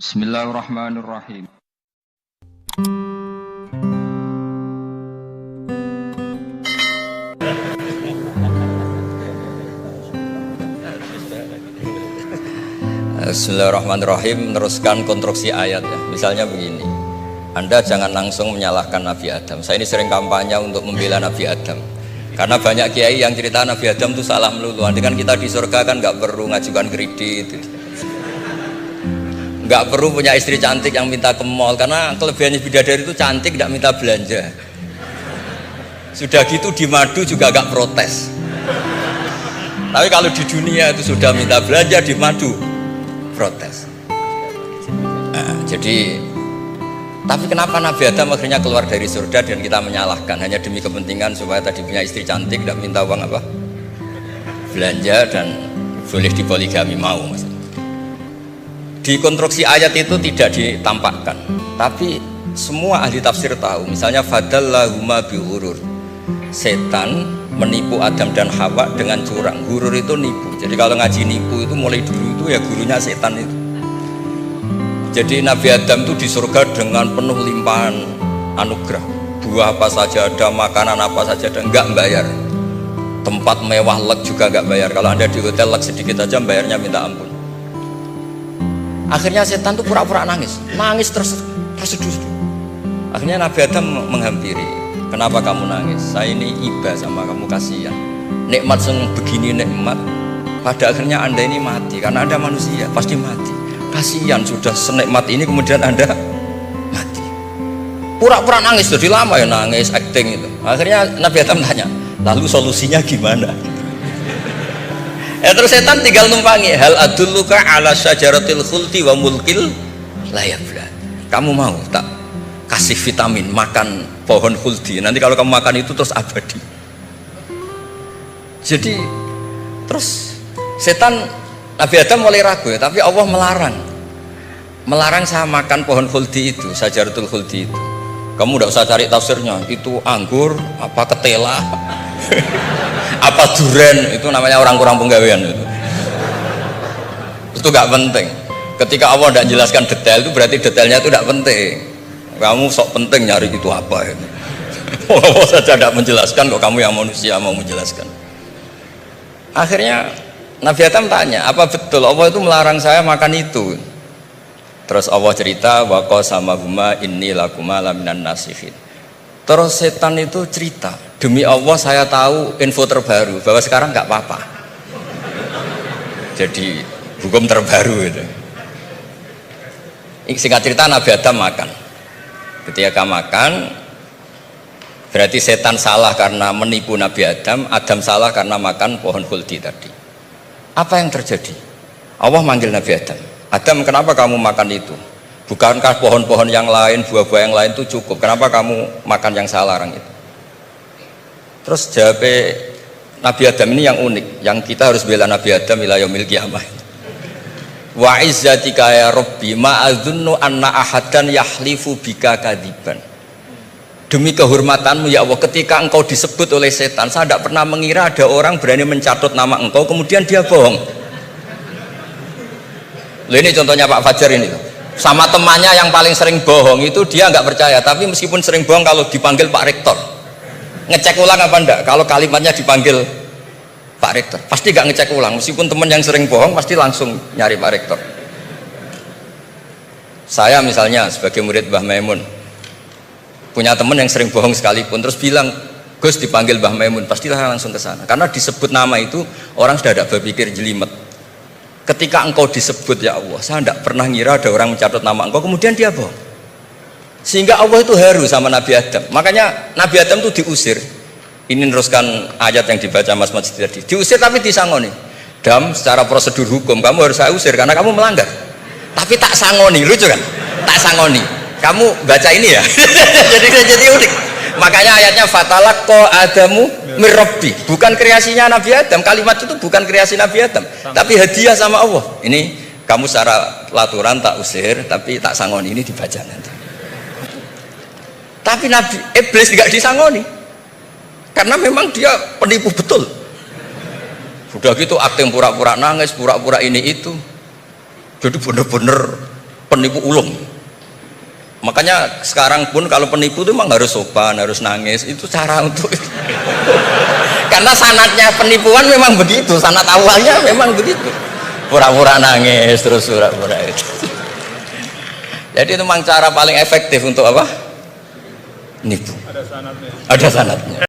Bismillahirrahmanirrahim. Bismillahirrahmanirrahim. Meneruskan konstruksi ayat ya. Misalnya begini, Anda jangan langsung menyalahkan Nabi Adam. Saya ini sering kampanye untuk membela Nabi Adam, karena banyak kiai yang cerita Nabi Adam itu salah melulu. Dengan kita di surga kan nggak perlu ngajukan kredit, nggak perlu punya istri cantik yang minta ke mall, karena kelebihannya bidadari itu cantik, nggak minta belanja. Sudah gitu di madu juga nggak protes. Tapi kalau di dunia itu sudah minta belanja, di madu protes. Jadi tapi kenapa Nabi Adam akhirnya keluar dari surga dan kita menyalahkan hanya demi kepentingan supaya tadi punya istri cantik, tidak minta uang apa belanja dan boleh dipoligami mau mas. Di konstruksi ayat itu tidak ditampakkan, tapi semua ahli tafsir tahu. Misalnya fadallahuma bihurur, setan menipu Adam dan Hawa dengan curang. Hurur itu nipu. Jadi kalau ngaji nipu itu mulai dulu itu ya gurunya setan itu. Jadi Nabi Adam itu di surga dengan penuh limpahan anugerah. Buah apa saja ada, makanan apa saja ada, enggak bayar. Tempat mewah leg juga enggak bayar. Kalau Anda di hotel leg sedikit aja bayarnya minta ampun. Akhirnya setan tuh pura-pura nangis terseduh. Akhirnya Nabi Adam menghampiri. Kenapa kamu nangis? Saya ini iba sama kamu, kasihan. Nikmat begini nikmat, pada akhirnya Anda ini mati. Karena Anda manusia, pasti mati. Kasihan sudah senikmat ini kemudian Anda mati. Pura-pura nangis, jadi lama ya nangis, acting itu. Akhirnya Nabi Adam tanya, lalu solusinya gimana? Terus setan tinggal numpangi. Hal adulluka ala syajaratil khuldi wa mulkil la yafla. Kamu mau tak kasih vitamin, makan pohon khuldi, nanti kalau kamu makan itu terus abadi. Jadi terus setan, Nabi Adam mulai ragu ya, tapi Allah melarang saya makan pohon khuldi itu, syajaratul khuldi itu. Kamu tidak usah cari tafsirnya, itu anggur apa ketela apa duren, itu namanya orang kurang penggawean itu gak penting. Ketika Allah tidak jelaskan detail itu berarti detailnya itu tidak penting. Kamu sok penting nyari itu apa itu. Allah saja tidak menjelaskan, kok kamu yang manusia mau menjelaskan. Akhirnya Nabi Adam tanya, apa betul Allah itu melarang saya makan itu? Terus Allah cerita, wa qasamahuma inni lakuma laminan nasihin. Terus setan itu cerita, demi Allah saya tahu info terbaru bahwa sekarang nggak apa-apa. Jadi hukum terbaru itu. Singkat cerita Nabi Adam makan. Ketika makan, berarti setan salah karena menipu Nabi Adam, Adam salah karena makan pohon khuldi tadi. Apa yang terjadi? Allah manggil Nabi Adam. Adam, kenapa kamu makan itu? Bukankah pohon-pohon yang lain, buah-buah yang lain itu cukup? Kenapa kamu makan yang saya larang itu? Terus jawab Nabi Adam ini yang unik, yang kita harus bela Nabi Adam ila yaumil qiyamah. Wa izzatika ya Rabbi ma adzunnu anna ahadan yahlifu bika kadziban. Demi kehormatanmu ya Allah, ketika engkau disebut oleh setan, saya tidak pernah mengira ada orang berani mencatut nama engkau kemudian dia bohong. Loh, ini contohnya Pak Fajar ini tuh. Sama temannya yang paling sering bohong itu dia nggak percaya, tapi meskipun sering bohong kalau dipanggil Pak Rektor ngecek ulang apa enggak. Kalau kalimatnya dipanggil Pak Rektor pasti nggak ngecek ulang, meskipun teman yang sering bohong pasti langsung nyari Pak Rektor. Saya misalnya sebagai murid Mbah Maimun punya teman yang sering bohong sekalipun, terus bilang Gus dipanggil Mbah Maimun, pasti saya langsung ke sana karena disebut nama itu orang sudah ada berpikir jelimet. Ketika engkau disebut ya Allah, saya tidak pernah ngira ada orang mencatat nama engkau kemudian dia bohong, sehingga Allah itu haru sama Nabi Adam. Makanya Nabi Adam itu diusir. Ini meneruskan ayat yang dibaca Mas Masjid tadi, diusir tapi disangoni. Dam, secara prosedur hukum kamu harus saya usir karena kamu melanggar, tapi tak sangoni. Lucu kan? Tak sangoni, kamu baca ini ya. jadi unik. Makanya ayatnya fatalaqqa Adamu mir Rabbi, bukan kreasinya Nabi Adam. Kalimat itu bukan kreasi Nabi Adam, tapi hadiah sama Allah. Ini kamu secara laturan tak usir, tapi tak sangoni, ini dibaca nanti. Tapi Nabi Iblis tidak disangoni, karena memang dia penipu betul. Sudah gitu akting pura-pura nangis, pura-pura ini itu. Jadi bener-bener penipu ulung. Makanya sekarang pun kalau penipu itu memang harus sopan, harus nangis, itu cara untuk karena sanatnya penipuan memang begitu, sanat awalnya memang begitu, pura-pura nangis terus pura-pura itu. Jadi itu memang cara paling efektif untuk apa? Nipu. Ada sanatnya.